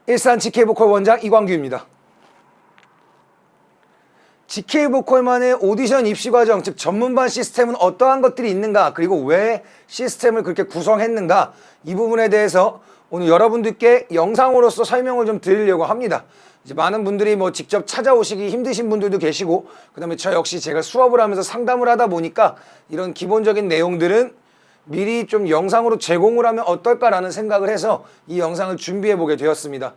일산 GK보컬 원장 이광규입니다. GK보컬만의 오디션 입시 과정, 즉 전문반 시스템은 어떠한 것들이 있는가, 그리고 왜 시스템을 그렇게 구성했는가, 이 부분에 대해서 오늘 여러분들께 영상으로서 설명을 좀 드리려고 합니다. 이제 많은 분들이 뭐 직접 찾아오시기 힘드신 분들도 계시고, 그 다음에 저 역시 제가 수업을 하면서 상담을 하다 보니까 이런 기본적인 내용들은 미리 좀 영상으로 제공을 하면 어떨까라는 생각을 해서 이 영상을 준비해 보게 되었습니다.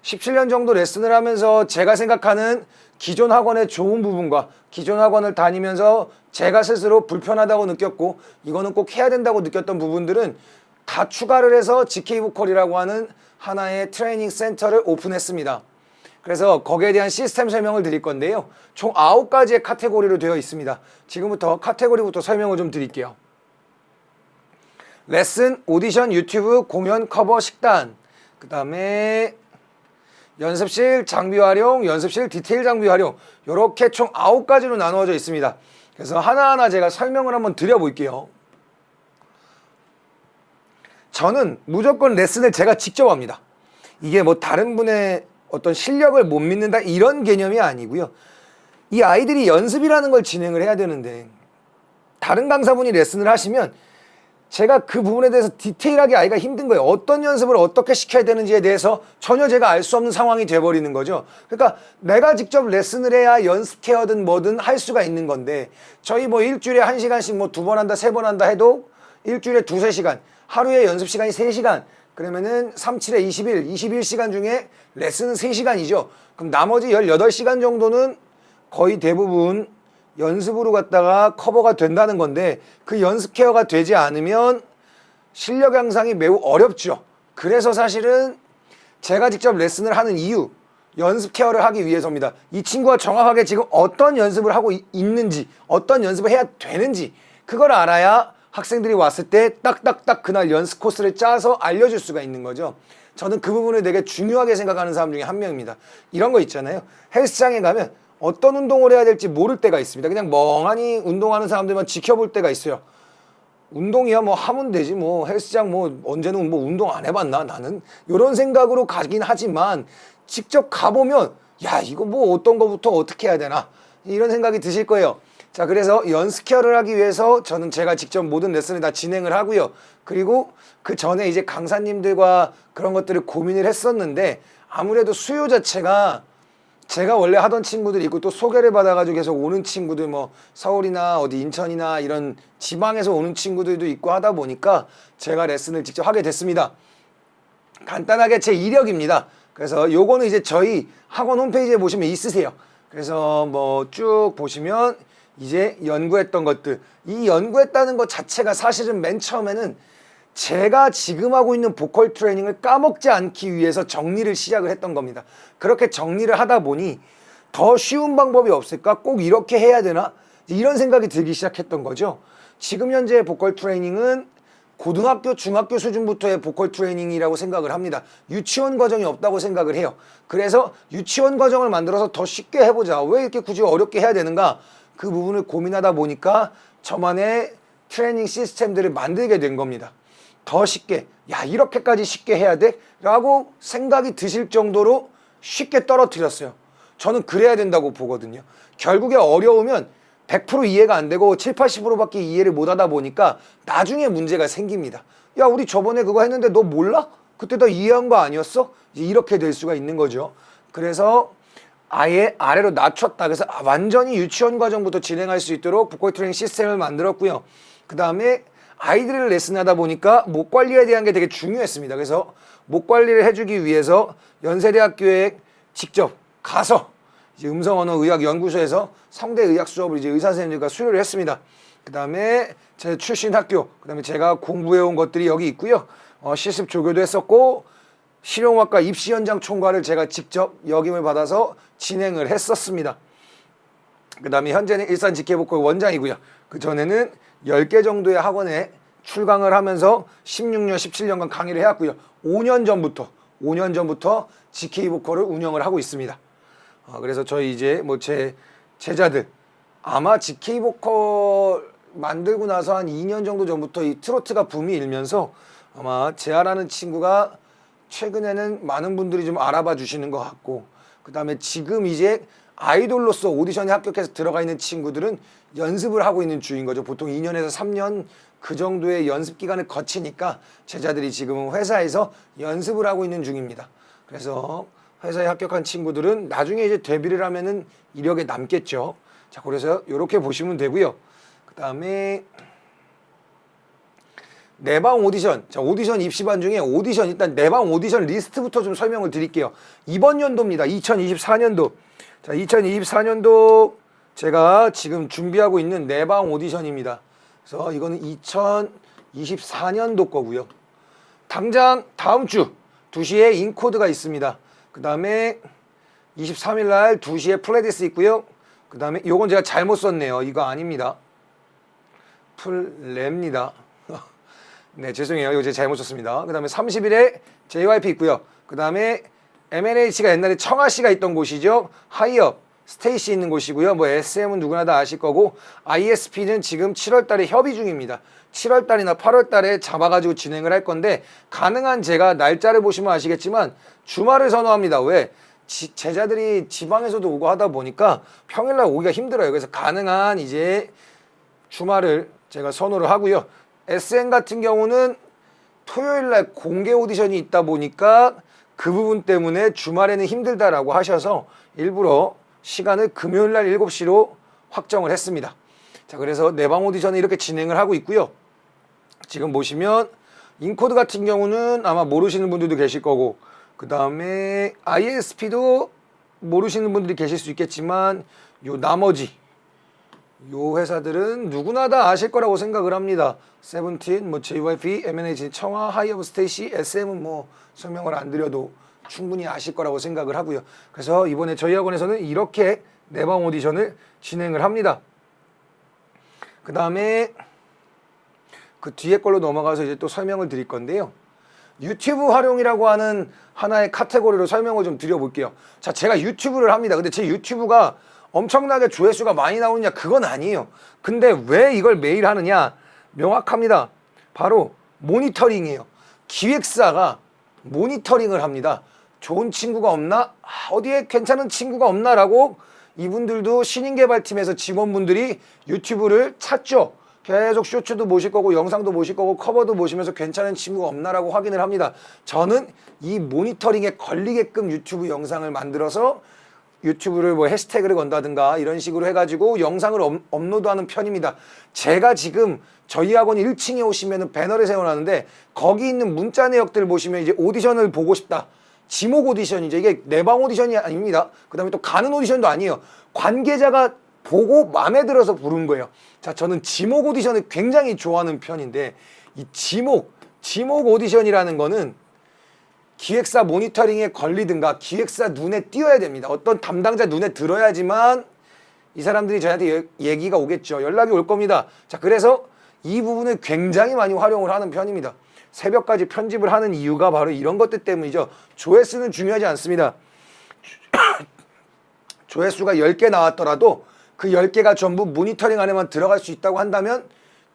17년 정도 레슨을 하면서 제가 생각하는 기존 학원의 좋은 부분과 기존 학원을 다니면서 제가 스스로 불편하다고 느꼈고 이거는 꼭 해야 된다고 느꼈던 부분들은 다 추가를 해서 GK보컬이라고 하는 하나의 트레이닝 센터를 오픈했습니다. 그래서 거기에 대한 시스템 설명을 드릴 건데요. 총 9가지의 카테고리로 되어 있습니다. 지금부터 카테고리부터 설명을 좀 드릴게요. 레슨, 오디션, 유튜브, 공연, 커버, 식단, 그 다음에 연습실 장비 활용, 연습실 디테일 장비 활용, 이렇게 총 9가지로 나누어져 있습니다. 그래서 하나하나 제가 설명을 한번 드려볼게요. 저는 무조건 레슨을 제가 직접 합니다. 이게 뭐 다른 분의 어떤 실력을 못 믿는다 이런 개념이 아니고요. 이 아이들이 연습이라는 걸 진행을 해야 되는데 다른 강사분이 레슨을 하시면 제가 그 부분에 대해서 디테일하게 알기가 힘든 거예요. 어떤 연습을 어떻게 시켜야 되는지에 대해서 전혀 제가 알 수 없는 상황이 돼버리는 거죠. 그러니까 내가 직접 레슨을 해야 연습 케어든 뭐든 할 수가 있는 건데, 저희 뭐 일주일에 1시간씩 뭐 2번 한다 3번 한다 해도 일주일에 2-3시간, 하루에 연습 시간이 3시간, 그러면은 3, 7에 20일, 21시간 중에 레슨은 3시간이죠. 그럼 나머지 18시간 정도는 거의 대부분 연습으로 갖다가 커버가 된다는 건데, 그 연습 케어가 되지 않으면 실력 향상이 매우 어렵죠. 그래서 사실은 제가 직접 레슨을 하는 이유, 연습 케어를 하기 위해서입니다. 이 친구가 정확하게 지금 어떤 연습을 하고 있는지, 어떤 연습을 해야 되는지, 그걸 알아야 학생들이 왔을 때 딱딱딱 그날 연습 코스를 짜서 알려줄 수가 있는 거죠. 저는 그 부분을 되게 중요하게 생각하는 사람 중에 한 명입니다. 이런 거 있잖아요. 헬스장에 가면 어떤 운동을 해야 될지 모를 때가 있습니다. 그냥 멍하니 운동하는 사람들만 지켜볼 때가 있어요. 운동이야 뭐 하면 되지, 뭐 헬스장 뭐 언제는 뭐 운동 안 해봤나 나는, 이런 생각으로 가긴 하지만 직접 가보면 야 이거 뭐 어떤 거부터 어떻게 해야 되나 이런 생각이 드실 거예요. 자, 그래서 연습 케어를 하기 위해서 저는 제가 직접 모든 레슨을 다 진행을 하고요. 그리고 그 전에 이제 강사님들과 그런 것들을 고민을 했었는데, 아무래도 수요 자체가 제가 원래 하던 친구들이 있고 또 소개를 받아가지고 계속 오는 친구들, 뭐 서울이나 어디 인천이나 이런 지방에서 오는 친구들도 있고 하다 보니까 제가 레슨을 직접 하게 됐습니다. 간단하게 제 이력입니다. 그래서 요거는 이제 저희 학원 홈페이지에 보시면 있으세요. 그래서 뭐 쭉 보시면 이제 연구했던 것들, 이 연구했다는 것 자체가 사실은 맨 처음에는 제가 지금 하고 있는 보컬 트레이닝을 까먹지 않기 위해서 정리를 시작을 했던 겁니다. 그렇게 정리를 하다 보니 더 쉬운 방법이 없을까? 꼭 이렇게 해야 되나? 이런 생각이 들기 시작했던 거죠. 지금 현재 보컬 트레이닝은 고등학교, 중학교 수준부터의 보컬 트레이닝이라고 생각을 합니다. 유치원 과정이 없다고 생각을 해요. 그래서 유치원 과정을 만들어서 더 쉽게 해보자. 왜 이렇게 굳이 어렵게 해야 되는가? 그 부분을 고민하다 보니까 저만의 트레이닝 시스템들을 만들게 된 겁니다. 더 쉽게, 야 이렇게까지 쉽게 해야 돼? 라고 생각이 드실 정도로 쉽게 떨어뜨렸어요. 저는 그래야 된다고 보거든요. 결국에 어려우면 100% 이해가 안 되고 70-80%밖에 이해를 못 하다 보니까 나중에 문제가 생깁니다. 야 우리 저번에 그거 했는데 너 몰라? 그때 너 이해한 거 아니었어? 이렇게 될 수가 있는 거죠. 그래서 아예 아래로 낮췄다. 그래서 완전히 유치원 과정부터 진행할 수 있도록 보컬 트레이닝 시스템을 만들었고요. 그 다음에 아이들을 레슨하다 보니까 목 관리에 대한 게 되게 중요했습니다. 그래서 목 관리를 해주기 위해서 연세대학교에 직접 가서 이제 음성언어의학연구소에서 성대의학 수업을 이제 의사 선생님들과 수료를 했습니다. 그 다음에 제 출신 학교, 그 다음에 제가 공부해온 것들이 여기 있고요. 실습 조교도 했었고 실용학과 입시 현장 총괄을 제가 직접 역임을 받아서 진행을 했었습니다. 그 다음에 현재는 일산 GK보컬 원장이고요. 그 전에는 10개 정도의 학원에 출강을 하면서 16년, 17년간 강의를 해왔고요. 5년 전부터 GK보컬을 운영을 하고 있습니다. 그래서 저희 이제 뭐 제 제자들, 아마 GK보컬 만들고 나서 한 2년 정도 전부터 이 트로트가 붐이 일면서 아마 재하라는 친구가 최근에는 많은 분들이 좀 알아봐 주시는 것 같고, 그 다음에 지금 이제 아이돌로서 오디션에 합격해서 들어가 있는 친구들은 연습을 하고 있는 중인 거죠. 보통 2년에서 3년 그 정도의 연습 기간을 거치니까 제자들이 지금은 회사에서 연습을 하고 있는 중입니다. 그래서 회사에 합격한 친구들은 나중에 이제 데뷔를 하면은 이력에 남겠죠. 자, 그래서 이렇게 보시면 되고요. 그 다음에 내방 오디션. 자, 오디션 입시반 중에 오디션, 일단 내방 오디션 리스트부터 좀 설명을 드릴게요. 이번 연도입니다. 2024년도. 자, 2024년도 제가 지금 준비하고 있는 내방 오디션입니다. 그래서 이거는 2024년도 거고요. 당장 다음 주 2시에 인코드가 있습니다. 그 다음에 23일 날 2시에 플레디스 있고요. 그 다음에 요건 제가 잘못 썼네요. 이거 아닙니다. 플랩니다. 네, 죄송해요. 이거 제가 잘못 썼습니다. 그 다음에 30일에 JYP 있고요. 그 다음에 MNH가 옛날에 청아씨가 있던 곳이죠. 하이업, 스테이시 있는 곳이고요. 뭐 SM은 누구나 다 아실 거고, ISP는 지금 7월 달에 협의 중입니다. 7월 달이나 8월 달에 잡아가지고 진행을 할 건데, 가능한 제가 날짜를 보시면 아시겠지만 주말을 선호합니다. 왜? 제자들이 지방에서도 오고 하다 보니까 평일날 오기가 힘들어요. 그래서 가능한 이제 주말을 제가 선호를 하고요. SM 같은 경우는 토요일날 공개 오디션이 있다 보니까 그 부분 때문에 주말에는 힘들다라고 하셔서 일부러 시간을 금요일날 7시로 확정을 했습니다. 자, 그래서 내방 오디션을 이렇게 진행을 하고 있고요. 지금 보시면 인코드 같은 경우는 아마 모르시는 분들도 계실 거고, 그 다음에 ISP도 모르시는 분들이 계실 수 있겠지만 요 나머지 요 회사들은 누구나 다 아실 거라고 생각을 합니다. 세븐틴, 뭐 JYP, MNH, 청아, 하이어브 스테이시, SM은 뭐 설명을 안 드려도 충분히 아실 거라고 생각을 하고요. 그래서 이번에 저희 학원에서는 이렇게 내방 오디션을 진행을 합니다. 그 다음에 그 뒤에 걸로 넘어가서 이제 또 설명을 드릴 건데요. 유튜브 활용이라고 하는 하나의 카테고리로 설명을 좀 드려볼게요. 자, 제가 유튜브를 합니다. 근데 제 유튜브가 엄청나게 조회수가 많이 나오느냐? 그건 아니에요. 근데 왜 이걸 매일 하느냐? 명확합니다. 바로 모니터링이에요. 기획사가 모니터링을 합니다. 좋은 친구가 없나? 어디에 괜찮은 친구가 없나? 라고 이분들도 신인개발팀에서 직원분들이 유튜브를 찾죠. 계속 쇼츠도 보실 거고 영상도 보실 거고 커버도 보시면서 괜찮은 친구가 없나라고 확인을 합니다. 저는 이 모니터링에 걸리게끔 유튜브 영상을 만들어서 유튜브를 뭐 해시태그를 건다든가 이런 식으로 해가지고 영상을 업로드하는 편입니다. 제가 지금 저희 학원 1층에 오시면 배너를 세워놨는데 거기 있는 문자 내역들 보시면 이제 오디션을 보고 싶다. 지목 오디션이죠. 이게 내방 오디션이 아닙니다. 그 다음에 또 가는 오디션도 아니에요. 관계자가 보고 마음에 들어서 부른 거예요. 자, 저는 지목 오디션을 굉장히 좋아하는 편인데 이 지목 오디션이라는 거는 기획사 모니터링에 걸리든가 기획사 눈에 띄어야 됩니다. 어떤 담당자 눈에 들어야지만 이 사람들이 저한테 얘기가 오겠죠. 연락이 올 겁니다. 자, 그래서 이 부분을 굉장히 많이 활용을 하는 편입니다. 새벽까지 편집을 하는 이유가 바로 이런 것들 때문이죠. 조회수는 중요하지 않습니다. 조회수가 10개 나왔더라도 그 10개가 전부 모니터링 안에만 들어갈 수 있다고 한다면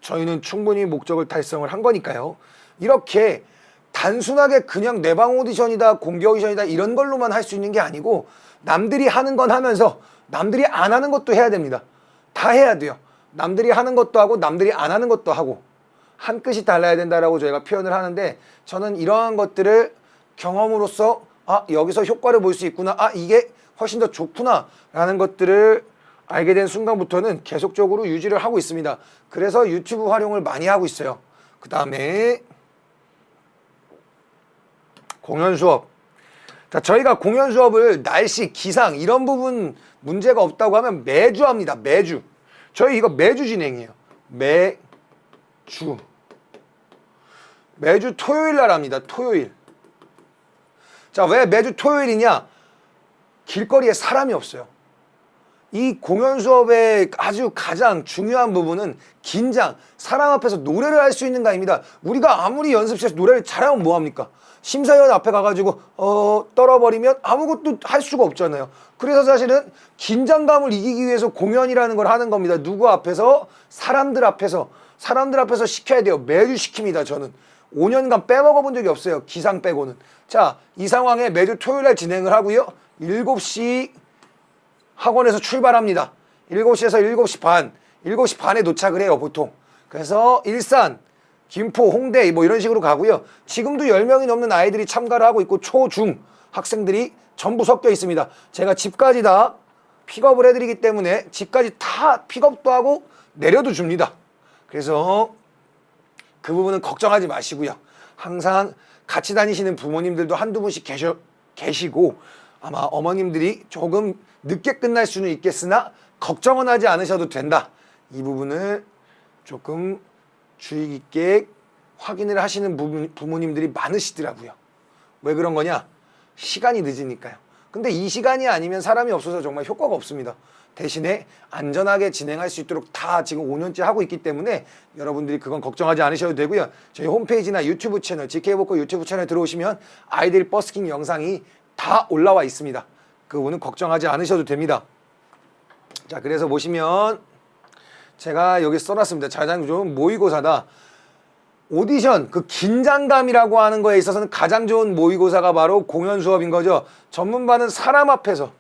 저희는 충분히 목적을 달성을 한 거니까요. 이렇게 단순하게 그냥 내방 오디션이다, 공개 오디션이다 이런 걸로만 할 수 있는 게 아니고 남들이 하는 건 하면서 남들이 안 하는 것도 해야 됩니다. 다 해야 돼요. 남들이 하는 것도 하고 남들이 안 하는 것도 하고 한 끗이 달라야 된다라고 저희가 표현을 하는데 저는 이러한 것들을 경험으로써 여기서 효과를 볼 수 있구나, 이게 훨씬 더 좋구나 라는 것들을 알게 된 순간부터는 계속적으로 유지를 하고 있습니다. 그래서 유튜브 활용을 많이 하고 있어요. 그 다음에 공연 수업. 자, 저희가 공연 수업을 날씨, 기상 이런 부분 문제가 없다고 하면 매주 합니다. 매주. 저희 이거 매주 진행해요. 매주 토요일 날 합니다. 토요일. 자, 왜 매주 토요일이냐? 길거리에 사람이 없어요. 이 공연 수업의 아주 가장 중요한 부분은 긴장, 사람 앞에서 노래를 할 수 있는 거 아닙니다. 우리가 아무리 연습실에서 노래를 잘하면 뭐합니까? 심사위원 앞에 가가지고 떨어버리면 아무것도 할 수가 없잖아요. 그래서 사실은 긴장감을 이기기 위해서 공연이라는 걸 하는 겁니다. 누구 앞에서? 사람들 앞에서 시켜야 돼요. 매주 시킵니다. 저는 5년간 빼먹어 본 적이 없어요. 기상 빼고는. 자, 이 상황에 매주 토요일 날 진행을 하고요. 7시 학원에서 출발합니다. 7시에서 7시 반, 7시 반에 도착을 해요, 보통. 그래서 일산, 김포, 홍대 뭐 이런 식으로 가고요. 지금도 10명이 넘는 아이들이 참가를 하고 있고 초, 중 학생들이 전부 섞여 있습니다. 제가 집까지 다 픽업을 해드리기 때문에 집까지 다 픽업도 하고 내려도 줍니다. 그래서 그 부분은 걱정하지 마시고요. 항상 같이 다니시는 부모님들도 한두 분씩 계시고 아마 어머님들이 조금 늦게 끝날 수는 있겠으나 걱정은 하지 않으셔도 된다. 이 부분을 조금 주의 깊게 확인을 하시는 부모님들이 많으시더라고요. 왜 그런 거냐? 시간이 늦으니까요. 근데 이 시간이 아니면 사람이 없어서 정말 효과가 없습니다. 대신에 안전하게 진행할 수 있도록 다 지금 5년째 하고 있기 때문에 여러분들이 그건 걱정하지 않으셔도 되고요. 저희 홈페이지나 유튜브 채널, GK보코 유튜브 채널 들어오시면 아이들 버스킹 영상이 다 올라와 있습니다. 그 부분은 걱정하지 않으셔도 됩니다. 자, 그래서 보시면 제가 여기 써놨습니다. 가장 좋은 모의고사다. 오디션, 그 긴장감이라고 하는 거에 있어서는 가장 좋은 모의고사가 바로 공연 수업인 거죠. 전문반은 사람 앞에서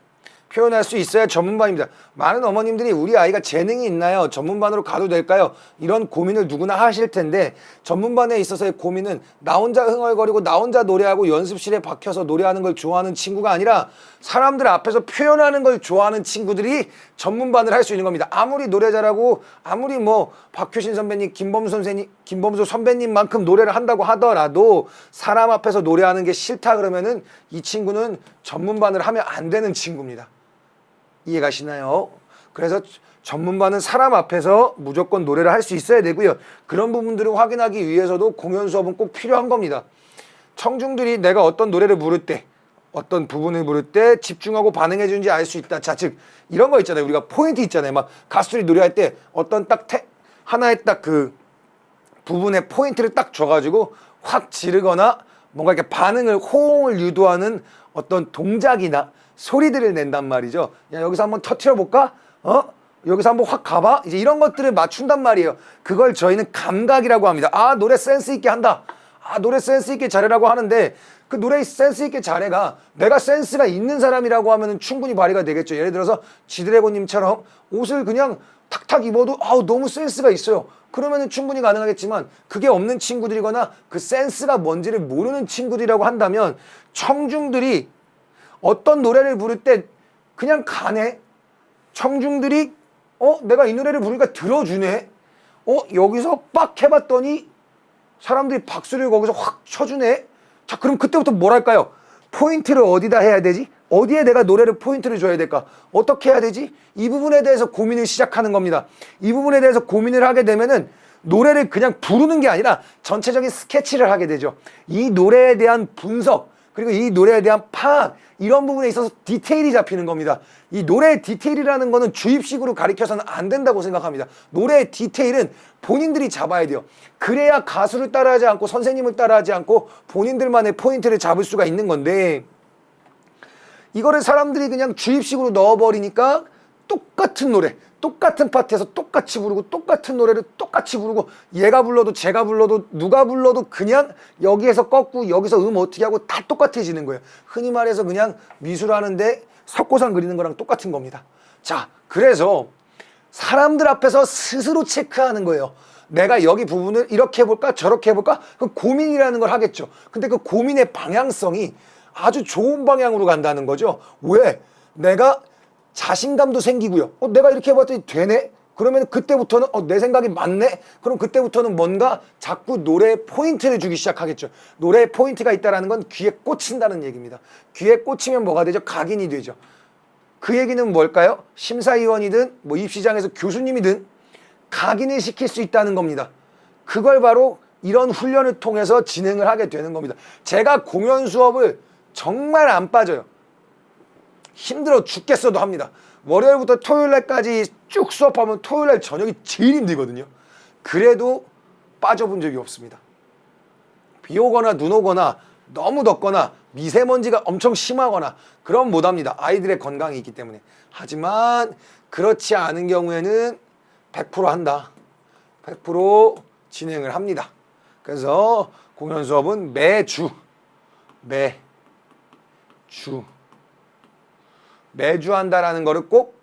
표현할 수 있어야 전문반입니다. 많은 어머님들이 우리 아이가 재능이 있나요? 전문반으로 가도 될까요? 이런 고민을 누구나 하실 텐데 전문반에 있어서의 고민은 나 혼자 흥얼거리고 나 혼자 노래하고 연습실에 박혀서 노래하는 걸 좋아하는 친구가 아니라 사람들 앞에서 표현하는 걸 좋아하는 친구들이 전문반을 할 수 있는 겁니다. 아무리 노래 잘하고 아무리 뭐 박효신 선배님, 김범수 선배님만큼 노래를 한다고 하더라도 사람 앞에서 노래하는 게 싫다 그러면은 이 친구는 전문반을 하면 안 되는 친구입니다. 이해가시나요? 그래서 전문반은 사람 앞에서 무조건 노래를 할 수 있어야 되고요. 그런 부분들을 확인하기 위해서도 공연 수업은 꼭 필요한 겁니다. 청중들이 내가 어떤 노래를 부를 때 어떤 부분을 부를 때 집중하고 반응해 주는지 알 수 있다. 자, 즉 이런 거 있잖아요. 우리가 포인트 있잖아요. 막 가수들이 노래할 때 어떤 딱 하나의 딱 그 부분에 포인트를 딱 줘가지고 확 지르거나 뭔가 이렇게 반응을 호응을 유도하는 어떤 동작이나 소리들을 낸단 말이죠. 야, 여기서 한번 터트려 볼까? 여기서 한번 확 가봐? 이제 이런 것들을 맞춘단 말이에요. 그걸 저희는 감각이라고 합니다. 아, 노래 센스 있게 한다. 아, 노래 센스 있게 잘해라고 하는데 그 노래 센스 있게 잘해가 내가 센스가 있는 사람이라고 하면 충분히 발휘가 되겠죠. 예를 들어서 지드래곤님처럼 옷을 그냥 탁탁 입어도 아우 너무 센스가 있어요. 그러면은 충분히 가능하겠지만 그게 없는 친구들이거나 그 센스가 뭔지를 모르는 친구들이라고 한다면 청중들이 어떤 노래를 부를 때 그냥 가네. 청중들이 내가 이 노래를 부르니까 들어주네. 여기서 빡 해봤더니 사람들이 박수를 거기서 확 쳐주네. 자, 그럼 그때부터 뭘 할까요? 포인트를 어디다 해야 되지? 어디에 내가 노래를 포인트를 줘야 될까? 어떻게 해야 되지? 이 부분에 대해서 고민을 시작하는 겁니다. 이 부분에 대해서 고민을 하게 되면은 노래를 그냥 부르는 게 아니라 전체적인 스케치를 하게 되죠. 이 노래에 대한 분석, 그리고 이 노래에 대한 파악, 이런 부분에 있어서 디테일이 잡히는 겁니다. 이 노래의 디테일이라는 거는 주입식으로 가리켜서는 안 된다고 생각합니다. 노래의 디테일은 본인들이 잡아야 돼요. 그래야 가수를 따라하지 않고 선생님을 따라하지 않고 본인들만의 포인트를 잡을 수가 있는 건데 이거를 사람들이 그냥 주입식으로 넣어버리니까 똑같은 노래, 똑같은 파트에서 똑같이 부르고 똑같은 노래를 똑같이 부르고 얘가 불러도 제가 불러도 누가 불러도 그냥 여기에서 꺾고 여기서 어떻게 하고 다 똑같아지는 거예요. 흔히 말해서 그냥 미술하는데 석고상 그리는 거랑 똑같은 겁니다. 자, 그래서 사람들 앞에서 스스로 체크하는 거예요. 내가 여기 부분을 이렇게 해볼까 저렇게 해볼까? 그 고민이라는 걸 하겠죠. 근데 그 고민의 방향성이 아주 좋은 방향으로 간다는 거죠. 왜? 내가 자신감도 생기고요. 내가 이렇게 해봤더니 되네? 그러면 그때부터는 내 생각이 맞네? 그럼 그때부터는 뭔가 자꾸 노래에 포인트를 주기 시작하겠죠. 노래에 포인트가 있다는 건 귀에 꽂힌다는 얘기입니다. 귀에 꽂히면 뭐가 되죠? 각인이 되죠. 그 얘기는 뭘까요? 심사위원이든 뭐 입시장에서 교수님이든 각인을 시킬 수 있다는 겁니다. 그걸 바로 이런 훈련을 통해서 진행을 하게 되는 겁니다. 제가 공연 수업을 정말 안 빠져요. 힘들어 죽겠어도 합니다. 월요일부터 토요일날까지 쭉 수업하면 토요일날 저녁이 제일 힘들거든요. 그래도 빠져본 적이 없습니다. 비 오거나 눈 오거나 너무 덥거나 미세먼지가 엄청 심하거나 그럼 못합니다. 아이들의 건강이 있기 때문에. 하지만 그렇지 않은 경우에는 100% 한다. 100% 진행을 합니다. 그래서 공연 수업은 매주 한다라는 거를 꼭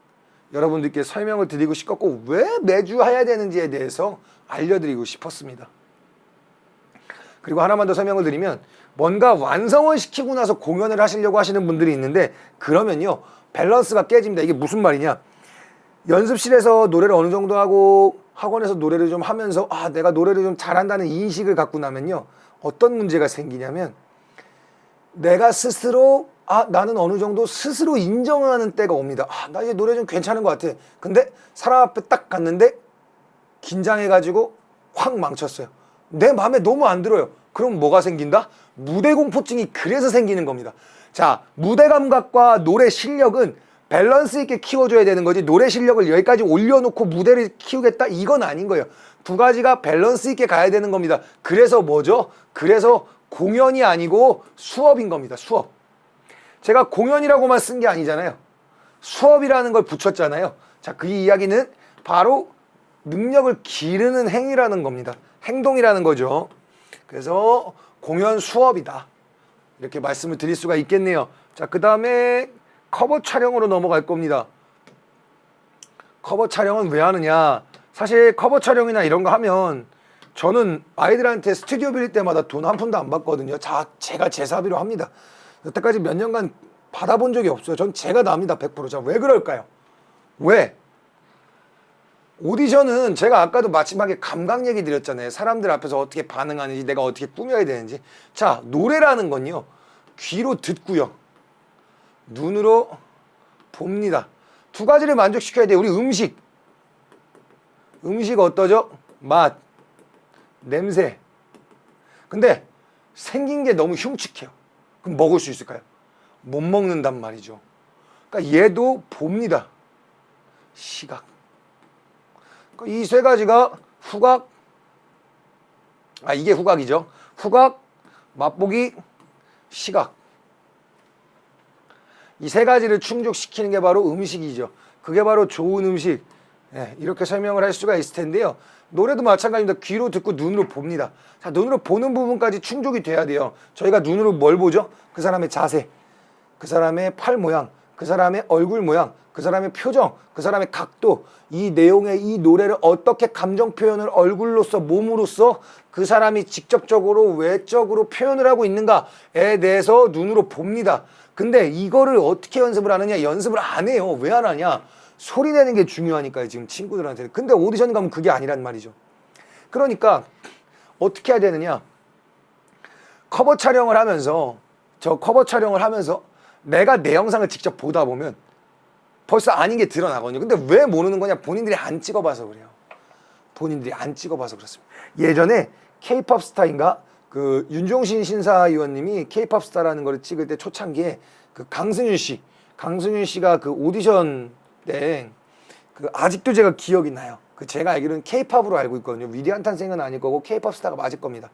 여러분들께 설명을 드리고 싶었고, 왜 매주 해야 되는지에 대해서 알려드리고 싶었습니다. 그리고 하나만 더 설명을 드리면, 뭔가 완성을 시키고 나서 공연을 하시려고 하시는 분들이 있는데, 그러면요 밸런스가 깨집니다. 이게 무슨 말이냐, 연습실에서 노래를 어느 정도 하고 학원에서 노래를 좀 하면서 내가 노래를 좀 잘한다는 인식을 갖고 나면요, 어떤 문제가 생기냐면, 내가 스스로 나는 어느 정도 스스로 인정하는 때가 옵니다. 나 이제 노래 좀 괜찮은 것 같아. 근데 사람 앞에 딱 갔는데 긴장해가지고 확 망쳤어요. 내 마음에 너무 안 들어요. 그럼 뭐가 생긴다? 무대 공포증이 그래서 생기는 겁니다. 자, 무대 감각과 노래 실력은 밸런스 있게 키워줘야 되는 거지, 노래 실력을 여기까지 올려놓고 무대를 키우겠다 이건 아닌 거예요. 두 가지가 밸런스 있게 가야 되는 겁니다. 그래서 뭐죠? 그래서 공연이 아니고 수업인 겁니다. 수업. 제가 공연이라고만 쓴 게 아니잖아요. 수업이라는 걸 붙였잖아요. 자, 그 이야기는 바로 능력을 기르는 행위라는 겁니다. 행동이라는 거죠. 그래서 공연 수업이다, 이렇게 말씀을 드릴 수가 있겠네요. 자, 그 다음에 커버 촬영으로 넘어갈 겁니다. 커버 촬영은 왜 하느냐, 사실 커버 촬영이나 이런 거 하면 저는 아이들한테 스튜디오 빌릴 때마다 돈 한 푼도 안 받거든요. 제가 제 사비로 합니다. 여태까지 몇 년간 받아본 적이 없어요. 전 제가 납니다, 100%. 자, 왜 그럴까요? 왜? 오디션은 제가 아까도 마지막에 감각 얘기 드렸잖아요. 사람들 앞에서 어떻게 반응하는지, 내가 어떻게 꾸며야 되는지. 자, 노래라는 건요, 귀로 듣고요, 눈으로 봅니다. 두 가지를 만족시켜야 돼요. 우리 음식 어떠죠? 맛, 냄새. 근데 생긴 게 너무 흉측해요. 그럼 먹을 수 있을까요? 못 먹는단 말이죠. 그러니까 얘도 봅니다. 시각. 이 세 가지가 후각, 이게 후각이죠. 후각, 맛보기, 시각. 이 세 가지를 충족시키는 게 바로 음식이죠. 그게 바로 좋은 음식. 이렇게 설명을 할 수가 있을 텐데요. 노래도 마찬가지입니다. 귀로 듣고 눈으로 봅니다. 자, 눈으로 보는 부분까지 충족이 돼야 돼요. 저희가 눈으로 뭘 보죠? 그 사람의 자세, 그 사람의 팔 모양, 그 사람의 얼굴 모양, 그 사람의 표정, 그 사람의 각도, 이 내용의 이 노래를 어떻게 감정 표현을 얼굴로서, 몸으로써 그 사람이 직접적으로 외적으로 표현을 하고 있는가에 대해서 눈으로 봅니다. 근데 이거를 어떻게 연습을 하느냐? 연습을 안 해요. 왜 안 하냐? 소리 내는 게 중요하니까요, 지금 친구들한테는. 근데 오디션 가면 그게 아니란 말이죠. 그러니까 어떻게 해야 되느냐? 커버 촬영을 하면서, 내가 내 영상을 직접 보다 보면 벌써 아닌 게 드러나거든요. 근데 왜 모르는 거냐? 본인들이 안 찍어봐서 그래요. 본인들이 안 찍어봐서 그렇습니다. 예전에 K-팝 스타인가? 그 윤종신 심사위원님이 K-팝 스타라는 거를 찍을 때 초창기에 그 강승윤 씨가 그 오디션 때 그 아직도 제가 기억이 나요. 그 제가 알기로는 K-팝으로 알고 있거든요. 위대한 탄생은 아닐 거고 K-팝 스타가 맞을 겁니다.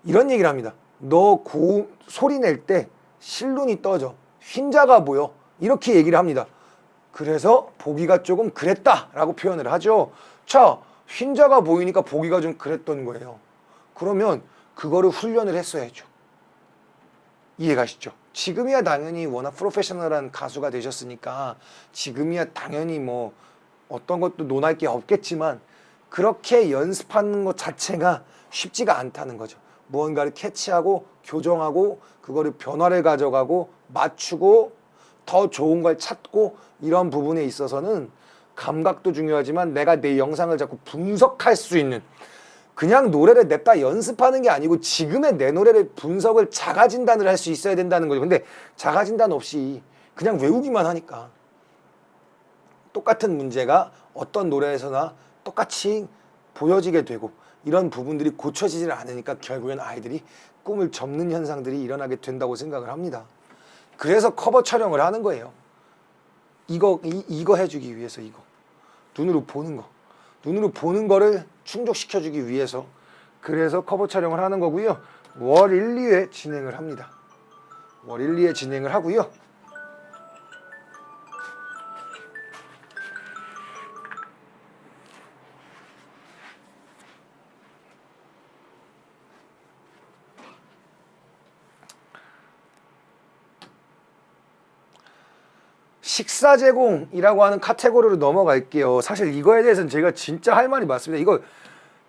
이런 얘기를 합니다. 너 소리 낼 때 실눈이 떠져, 흰자가 보여, 이렇게 얘기를 합니다. 그래서 보기가 조금 그랬다라고 표현을 하죠. 자, 흰자가 보이니까 보기가 좀 그랬던 거예요. 그러면 그거를 훈련을 했어야죠. 이해가시죠? 지금이야 당연히 워낙 프로페셔널한 가수가 되셨으니까 지금이야 당연히 뭐 어떤 것도 논할 게 없겠지만, 그렇게 연습하는 것 자체가 쉽지가 않다는 거죠. 무언가를 캐치하고 교정하고 그거를 변화를 가져가고 맞추고 더 좋은 걸 찾고, 이런 부분에 있어서는 감각도 중요하지만 내가 내 영상을 자꾸 분석할 수 있는, 그냥 노래를 냅다 연습하는 게 아니고 지금의 내 노래를 분석을 자가진단을 할 수 있어야 된다는 거죠. 근데 자가진단 없이 그냥 외우기만 하니까 똑같은 문제가 어떤 노래에서나 똑같이 보여지게 되고, 이런 부분들이 고쳐지질 않으니까 결국엔 아이들이 꿈을 접는 현상들이 일어나게 된다고 생각을 합니다. 그래서 커버 촬영을 하는 거예요. 이거 해주기 위해서, 이거 눈으로 보는 거를 충족시켜주기 위해서, 그래서 커버 촬영을 하는 거고요. 월 1, 2회 진행을 합니다. 월 1, 2회 진행을 하고요. 식사 제공이라고 하는 카테고리로 넘어갈게요. 사실 이거에 대해서는 제가 진짜 할 말이 많습니다. 이거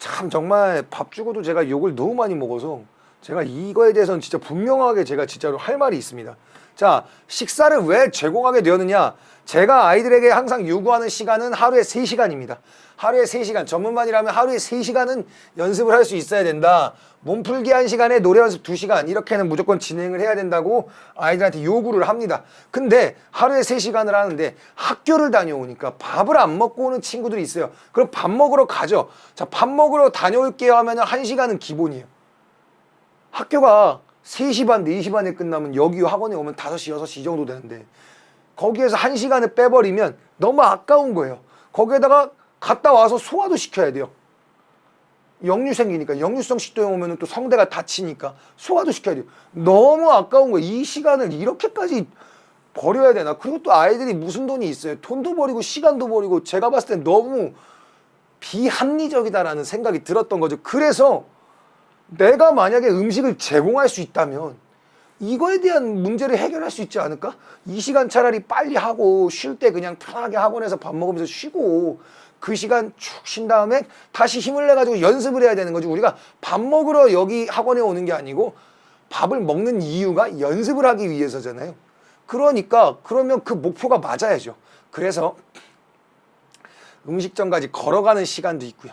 참 정말 밥 주고도 제가 욕을 너무 많이 먹어서 제가 이거에 대해서는 진짜 분명하게 제가 진짜로 할 말이 있습니다. 자, 식사를 왜 제공하게 되었느냐? 제가 아이들에게 항상 요구하는 시간은 하루에 3시간입니다. 하루에 3시간, 전문반이라면 하루에 3시간은 연습을 할 수 있어야 된다. 몸풀기 1시간에 노래 연습 2시간 이렇게는 무조건 진행을 해야 된다고 아이들한테 요구를 합니다. 근데 하루에 3시간을 하는데 학교를 다녀오니까 밥을 안 먹고 오는 친구들이 있어요. 그럼 밥 먹으러 가죠. 자, 밥 먹으러 다녀올게요 하면 1시간은 기본이에요. 학교가 3시 반, 4시 반에 끝나면 여기 학원에 오면 5시, 6시 이 정도 되는데 거기에서 1시간을 빼버리면 너무 아까운 거예요. 거기에다가 갔다 와서 소화도 시켜야 돼요. 역류 생기니까 역류성 식도염 오면 또 성대가 다치니까 소화도 시켜야 돼요. 너무 아까운 거예요. 이 시간을 이렇게까지 버려야 되나? 그리고 또 아이들이 무슨 돈이 있어요. 돈도 버리고 시간도 버리고 제가 봤을 땐 너무 비합리적이다라는 생각이 들었던 거죠. 그래서 내가 만약에 음식을 제공할 수 있다면 이거에 대한 문제를 해결할 수 있지 않을까? 이 시간 차라리 빨리 하고 쉴 때 그냥 편하게 학원에서 밥 먹으면서 쉬고 그 시간 축 쉰 다음에 다시 힘을 내가지고 연습을 해야 되는 거지. 우리가 밥 먹으러 여기 학원에 오는 게 아니고 밥을 먹는 이유가 연습을 하기 위해서잖아요. 그러니까 그러면 그 목표가 맞아야죠. 그래서 음식점까지 걸어가는 시간도 있고요.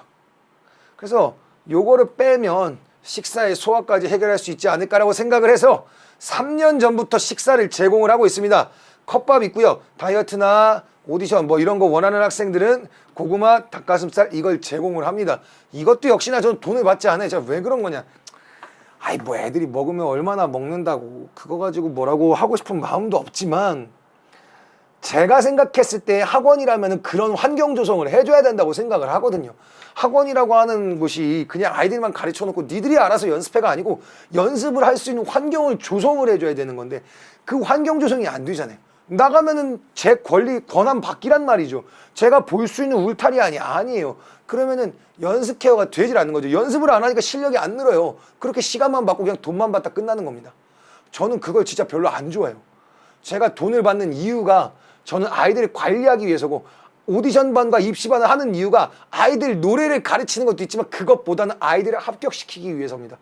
그래서 요거를 빼면 식사의 소화까지 해결할 수 있지 않을까라고 생각을 해서 3년 전부터 식사를 제공을 하고 있습니다. 컵밥 있고요. 다이어트나 오디션 뭐 이런 거 원하는 학생들은 고구마, 닭가슴살 이걸 제공을 합니다. 이것도 역시나 저는 돈을 받지 않아요. 제가 왜 그런 거냐. 아이 뭐 애들이 먹으면 얼마나 먹는다고 그거 가지고 뭐라고 하고 싶은 마음도 없지만 제가 생각했을 때 학원이라면 그런 환경 조성을 해줘야 된다고 생각을 하거든요. 학원이라고 하는 곳이 그냥 아이들만 가르쳐 놓고 니들이 알아서 연습해가 아니고 연습을 할 수 있는 환경을 조성을 해줘야 되는 건데 그 환경 조성이 안 되잖아요. 나가면은 제 권리, 권한 받기란 말이죠. 제가 볼 수 있는 울타리 아니에요. 그러면은 연습 케어가 되질 않는 거죠. 연습을 안 하니까 실력이 안 늘어요. 그렇게 시간만 받고 그냥 돈만 받다 끝나는 겁니다. 저는 그걸 진짜 별로 안 좋아해요. 제가 돈을 받는 이유가 저는 아이들을 관리하기 위해서고 오디션반과 입시반을 하는 이유가 아이들 노래를 가르치는 것도 있지만 그것보다는 아이들을 합격시키기 위해서입니다.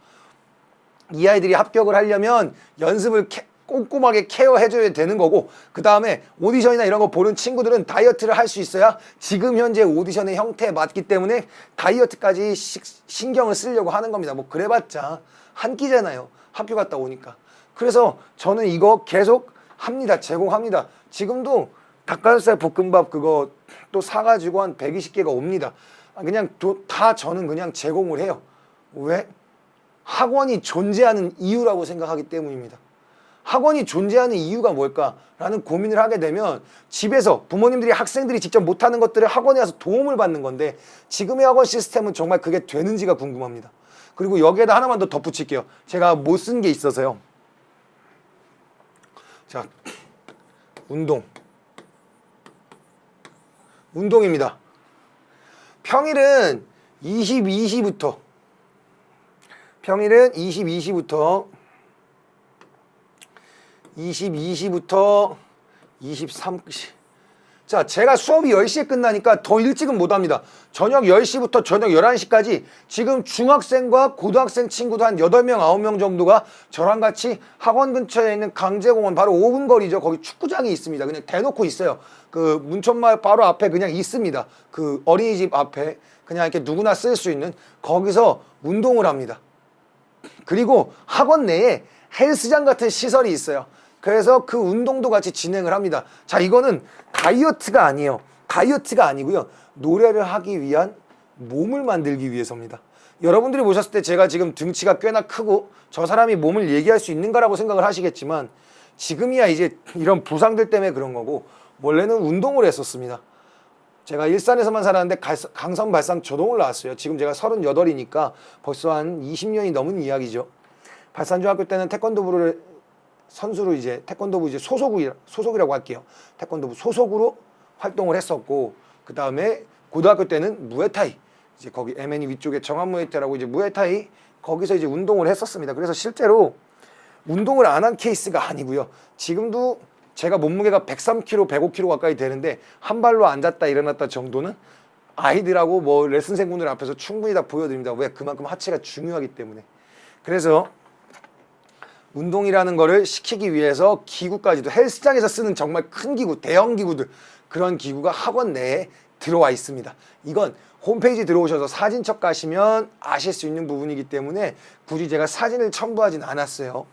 이 아이들이 합격을 하려면 연습을 꼼꼼하게 케어해줘야 되는 거고 그 다음에 오디션이나 이런 거 보는 친구들은 다이어트를 할 수 있어야 지금 현재 오디션의 형태에 맞기 때문에 다이어트까지 신경을 쓰려고 하는 겁니다. 뭐 그래봤자 한 끼잖아요. 학교 갔다 오니까. 그래서 저는 이거 계속 합니다. 제공합니다. 지금도 닭가슴살 볶음밥 그거 또 사가지고 한 120개가 옵니다. 그냥 다 저는 그냥 제공을 해요. 왜? 학원이 존재하는 이유라고 생각하기 때문입니다. 학원이 존재하는 이유가 뭘까라는 고민을 하게 되면 집에서 부모님들이 학생들이 직접 못하는 것들을 학원에 와서 도움을 받는 건데 지금의 학원 시스템은 정말 그게 되는지가 궁금합니다. 그리고 여기에다 하나만 더 덧붙일게요. 제가 못 쓴 게 있어서요. 자, 운동입니다. 평일은 22시부터 23시. 자, 제가 수업이 10시에 끝나니까 더 일찍은 못 합니다. 저녁 10시부터 저녁 11시까지 지금 중학생과 고등학생 친구도 한 8명, 9명 정도가 저랑 같이 학원 근처에 있는 강제공원 바로 5분 거리죠. 거기 축구장이 있습니다. 그냥 대놓고 있어요. 그 문천마을 바로 앞에 그냥 있습니다. 그 어린이집 앞에 그냥 이렇게 누구나 쓸 수 있는 거기서 운동을 합니다. 그리고 학원 내에 헬스장 같은 시설이 있어요. 그래서 그 운동도 같이 진행을 합니다. 자, 이거는 다이어트가 아니에요. 다이어트가 아니고요. 노래를 하기 위한 몸을 만들기 위해서입니다. 여러분들이 보셨을 때 제가 지금 등치가 꽤나 크고 저 사람이 몸을 얘기할 수 있는가라고 생각을 하시겠지만 지금이야 이제 이런 부상들 때문에 그런 거고 원래는 운동을 했었습니다. 제가 일산에서만 살았는데 강선 발상 조동을 나왔어요. 지금 제가 38이니까 벌써 한 20년이 넘은 이야기죠. 발산중학교 때는 태권도부를 선수로 이제 태권도부 이제 소속이라고 할게요. 태권도부 소속으로 활동을 했었고 그 다음에 고등학교 때는 무에타이 이제 거기 MNE 위쪽에 정한무에타이라고 이제 무에타이 거기서 이제 운동을 했었습니다. 그래서 실제로 운동을 안 한 케이스가 아니고요. 지금도 제가 몸무게가 103kg, 105kg 가까이 되는데 한 발로 앉았다 일어났다 정도는 아이들하고 뭐 레슨생분들 앞에서 충분히 다 보여드립니다. 왜? 그만큼 하체가 중요하기 때문에. 그래서 운동이라는 거를 시키기 위해서 기구까지도 헬스장에서 쓰는 정말 큰 기구, 대형 기구들, 그런 기구가 학원 내에 들어와 있습니다. 이건 홈페이지 들어오셔서 사진첩 가시면 아실 수 있는 부분이기 때문에 굳이 제가 사진을 첨부하진 않았어요.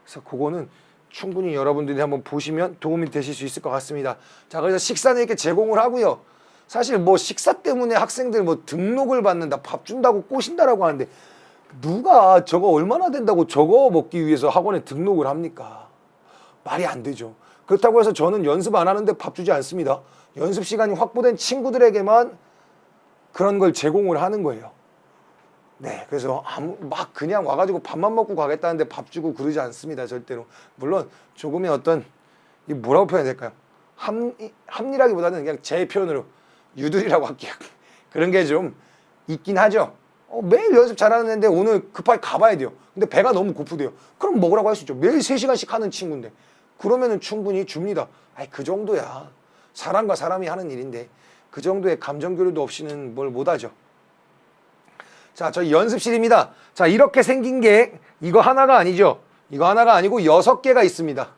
그래서 그거는 충분히 여러분들이 한번 보시면 도움이 되실 수 있을 것 같습니다. 자, 그래서 식사는 이렇게 제공을 하고요. 사실 뭐 식사 때문에 학생들 뭐 등록을 받는다, 밥 준다고 꼬신다라고 하는데 누가 저거 얼마나 된다고 저거 먹기 위해서 학원에 등록을 합니까? 말이 안 되죠. 그렇다고 해서 저는 연습 안 하는데 밥 주지 않습니다. 연습 시간이 확보된 친구들에게만 그런 걸 제공을 하는 거예요. 네, 그래서 막 그냥 와가지고 밥만 먹고 가겠다는데 밥 주고 그러지 않습니다. 절대로. 물론 조금의 어떤 뭐라고 표현해야 될까요? 합리라기보다는 그냥 제 표현으로 유들이라고 할게요. 그런 게 좀 있긴 하죠. 매일 연습 잘하는 애인데 오늘 급하게 가봐야 돼요. 근데 배가 너무 고프대요. 그럼 먹으라고 할 수 있죠. 매일 3시간씩 하는 친구인데. 그러면은 충분히 줍니다. 아이, 그 정도야. 사람과 사람이 하는 일인데 그 정도의 감정 교류도 없이는 뭘 못하죠. 자, 저희 연습실입니다. 자, 이렇게 생긴 게 이거 하나가 아니죠. 이거 하나가 아니고 6개가 있습니다.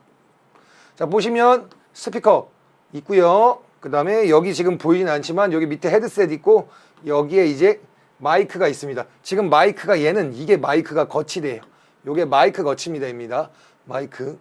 자, 보시면 스피커 있고요. 그 다음에 여기 지금 보이진 않지만 여기 밑에 헤드셋 있고 여기에 이제 마이크가 있습니다. 지금 마이크가 얘는 이게 마이크가 거치대예요. 요게 마이크 거치입니다. 마이크.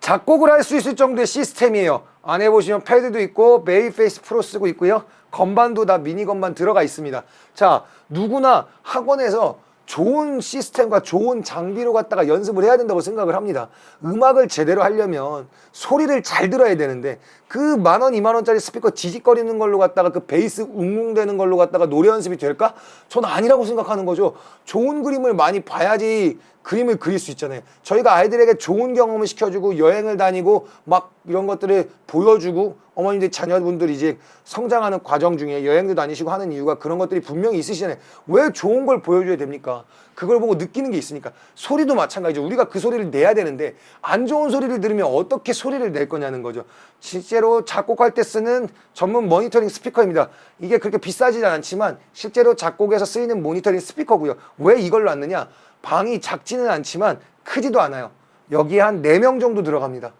작곡을 할 수 있을 정도의 시스템이에요. 안에 보시면 패드도 있고 베이페이스 프로 쓰고 있고요. 건반도 다 미니 건반 들어가 있습니다. 자, 누구나 학원에서 좋은 시스템과 좋은 장비로 갖다가 연습을 해야 된다고 생각을 합니다. 음악을 제대로 하려면 소리를 잘 들어야 되는데 그 10,000원, 20,000원짜리 스피커 지직거리는 걸로 갖다가 그 베이스 웅웅대는 걸로 갖다가 노래 연습이 될까? 전 아니라고 생각하는 거죠. 좋은 그림을 많이 봐야지 그림을 그릴 수 있잖아요. 저희가 아이들에게 좋은 경험을 시켜주고 여행을 다니고 막 이런 것들을 보여주고 어머님들 자녀분들이 이제 성장하는 과정 중에 여행도 다니시고 하는 이유가 그런 것들이 분명히 있으시잖아요. 왜 좋은 걸 보여줘야 됩니까? 그걸 보고 느끼는 게 있으니까. 소리도 마찬가지죠. 우리가 그 소리를 내야 되는데 안 좋은 소리를 들으면 어떻게 소리를 낼 거냐는 거죠. 실제로 작곡할 때 쓰는 전문 모니터링 스피커입니다. 이게 그렇게 비싸지는 않지만 실제로 작곡에서 쓰이는 모니터링 스피커고요. 왜 이걸 놨느냐? 방이 작지는 않지만 크지도 않아요. 여기에 한 4명 정도 들어갑니다.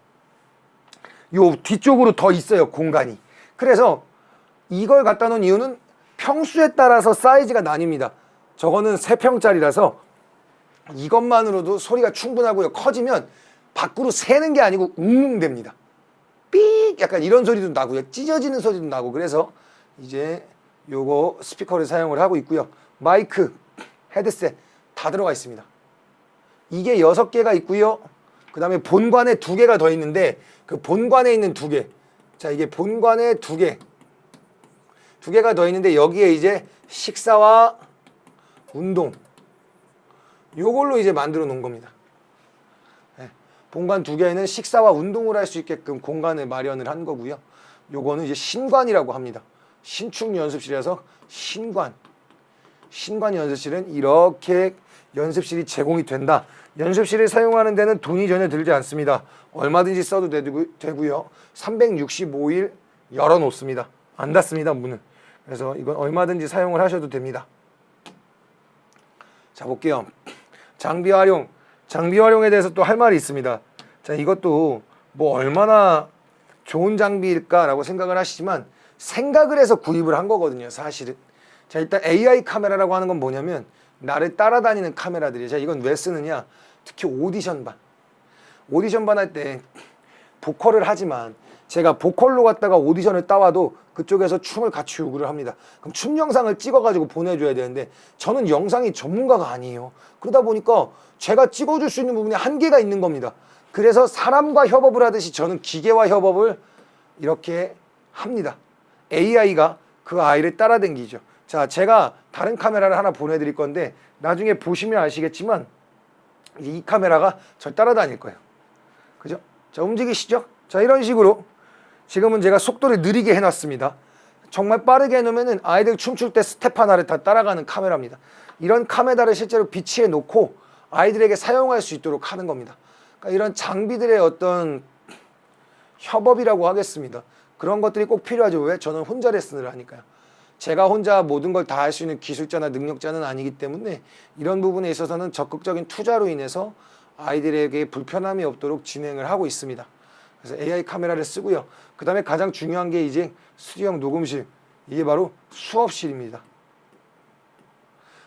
요 뒤쪽으로 더 있어요, 공간이. 그래서 이걸 갖다 놓은 이유는 평수에 따라서 사이즈가 나뉩니다. 저거는 3평짜리라서 이것만으로도 소리가 충분하고요. 커지면 밖으로 새는 게 아니고 웅웅 됩니다. 삑! 약간 이런 소리도 나고요. 찢어지는 소리도 나고. 그래서 이제 요거 스피커를 사용을 하고 있고요. 마이크, 헤드셋 다 들어가 있습니다. 이게 6개가 있고요. 그 다음에 본관에 2개가 더 있는데 그 본관에 있는 2개. 자, 이게 본관에 2개. 2개가 더 있는데 여기에 이제 식사와 운동. 요걸로 이제 만들어 놓은 겁니다. 네. 본관 2개에는 식사와 운동을 할 수 있게끔 공간을 마련을 한 거고요. 요거는 이제 신관이라고 합니다. 신축 연습실에서 신관 연습실은 이렇게 연습실이 제공이 된다. 연습실을 사용하는 데는 돈이 전혀 들지 않습니다. 얼마든지 써도 되고요. 365일 열어놓습니다. 안 닫습니다, 문은. 그래서 이건 얼마든지 사용을 하셔도 됩니다. 자, 볼게요. 장비 활용에 대해서 또 할 말이 있습니다. 자, 이것도 뭐 얼마나 좋은 장비일까라고 생각을 하시지만 생각을 해서 구입을 한 거거든요, 사실은. 자, 일단 AI 카메라라고 하는 건 뭐냐면 나를 따라다니는 카메라들이에요. 자, 이건 왜 쓰느냐? 특히 오디션반 할 때 보컬을 하지만 제가 보컬로 갔다가 오디션을 따와도 그쪽에서 춤을 같이 요구를 합니다. 그럼 춤 영상을 찍어가지고 보내줘야 되는데 저는 영상이 전문가가 아니에요. 그러다 보니까 제가 찍어줄 수 있는 부분에 한계가 있는 겁니다. 그래서 사람과 협업을 하듯이 저는 기계와 협업을 이렇게 합니다. AI가 그 아이를 따라다니죠. 자, 제가 다른 카메라를 하나 보내드릴 건데 나중에 보시면 아시겠지만 이 카메라가 절 따라다닐 거예요. 그죠? 자, 움직이시죠? 자, 이런 식으로 지금은 제가 속도를 느리게 해놨습니다. 정말 빠르게 해놓으면 아이들 춤출 때 스텝 하나를 다 따라가는 카메라입니다. 이런 카메라를 실제로 비치해 놓고 아이들에게 사용할 수 있도록 하는 겁니다. 그러니까 이런 장비들의 어떤 협업이라고 하겠습니다. 그런 것들이 꼭 필요하죠. 왜? 저는 혼자 레슨을 하니까요. 제가 혼자 모든 걸 다 할 수 있는 기술자나 능력자는 아니기 때문에 이런 부분에 있어서는 적극적인 투자로 인해서 아이들에게 불편함이 없도록 진행을 하고 있습니다. 그래서 AI 카메라를 쓰고요. 그 다음에 가장 중요한 게 이제 스튜디오형 녹음실. 이게 바로 수업실입니다.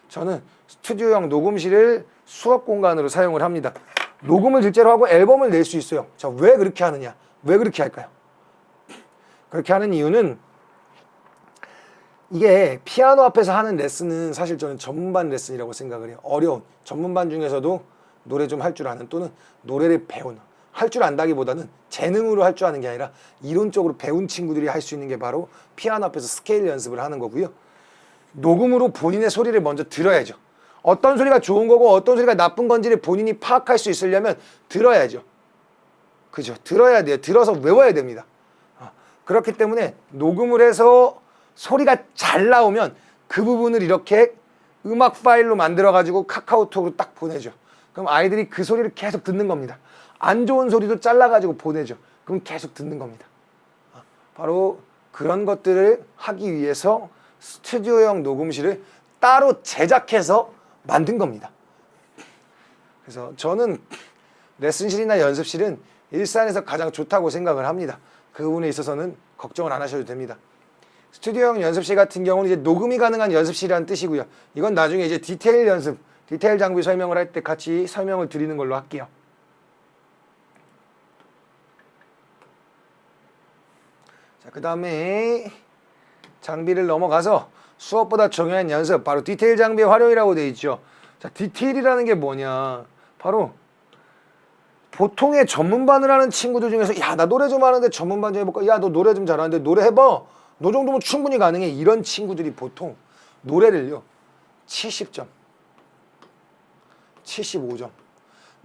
저는 스튜디오형 녹음실을 수업 공간으로 사용을 합니다. 녹음을 실제로 하고 앨범을 낼 수 있어요. 자, 왜 그렇게 하느냐? 왜 그렇게 할까요? 그렇게 하는 이유는 이게 피아노 앞에서 하는 레슨은 사실 저는 전문반 레슨이라고 생각을 해요. 어려운 전문반 중에서도 노래 좀 할 줄 아는 또는 노래를 배우는 할 줄 안다기보다는 재능으로 할 줄 아는 게 아니라 이론적으로 배운 친구들이 할 수 있는 게 바로 피아노 앞에서 스케일 연습을 하는 거고요. 녹음으로 본인의 소리를 먼저 들어야죠. 어떤 소리가 좋은 거고 어떤 소리가 나쁜 건지를 본인이 파악할 수 있으려면 들어야죠. 그죠? 들어야 돼요. 들어서 외워야 됩니다. 그렇기 때문에 녹음을 해서 소리가 잘 나오면 그 부분을 이렇게 음악 파일로 만들어 가지고 카카오톡으로 딱 보내죠. 그럼 아이들이 그 소리를 계속 듣는 겁니다. 안 좋은 소리도 잘라 가지고 보내죠. 그럼 계속 듣는 겁니다. 바로 그런 것들을 하기 위해서 스튜디오형 녹음실을 따로 제작해서 만든 겁니다. 그래서 저는 레슨실이나 연습실은 일산에서 가장 좋다고 생각을 합니다. 그 부분에 있어서는 걱정을 안 하셔도 됩니다. 스튜디오형 연습실 같은 경우는 이제 녹음이 가능한 연습실이라는 뜻이고요. 이건 나중에 이제 디테일 연습, 디테일 장비 설명을 할 때 같이 설명을 드리는 걸로 할게요. 자, 그 다음에 장비를 넘어가서 수업보다 중요한 연습, 바로 디테일 장비의 활용이라고 되어 있죠. 자, 디테일이라는 게 뭐냐? 바로 보통의 전문반을 하는 친구들 중에서 야, 나 노래 좀 하는데 전문반 좀 해볼까? 야, 너 노래 좀 잘하는데 노래 해봐. 너 정도면 충분히 가능해. 이런 친구들이 보통 노래를요 70점, 75점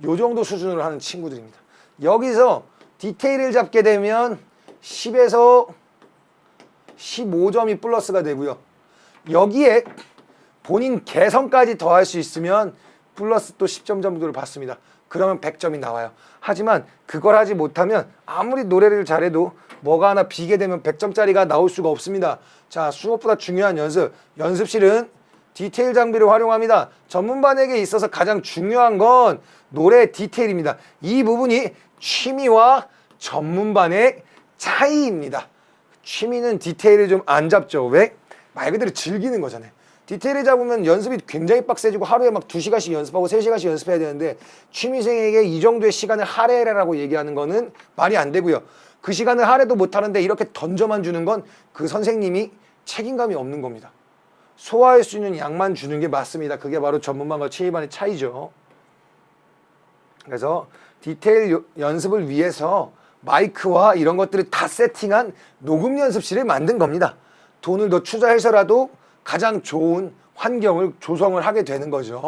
요 정도 수준으로 하는 친구들입니다. 여기서 디테일을 잡게 되면 10에서 15점이 플러스가 되고요. 여기에 본인 개성까지 더할 수 있으면 플러스 또 10점 정도를 받습니다. 그러면 100점이 나와요. 하지만 그걸 하지 못하면 아무리 노래를 잘해도 뭐가 하나 비게 되면 100점짜리가 나올 수가 없습니다. 자, 수업보다 중요한 연습. 연습실은 디테일 장비를 활용합니다. 전문반에게 있어서 가장 중요한 건 노래 디테일입니다. 이 부분이 취미와 전문반의 차이입니다. 취미는 디테일을 좀 안 잡죠. 왜? 말 그대로 즐기는 거잖아요. 디테일을 잡으면 연습이 굉장히 빡세지고 하루에 막 2시간씩 연습하고 3시간씩 연습해야 되는데 취미생에게 이 정도의 시간을 할애라고 얘기하는 거는 말이 안 되고요. 그 시간을 할애도 못하는데 이렇게 던져만 주는 건 그 선생님이 책임감이 없는 겁니다. 소화할 수 있는 양만 주는 게 맞습니다. 그게 바로 전문반과 취미반의 차이죠. 그래서 디테일 연습을 위해서 마이크와 이런 것들을 다 세팅한 녹음 연습실을 만든 겁니다. 돈을 더 투자해서라도 가장 좋은 환경을 조성을 하게 되는 거죠.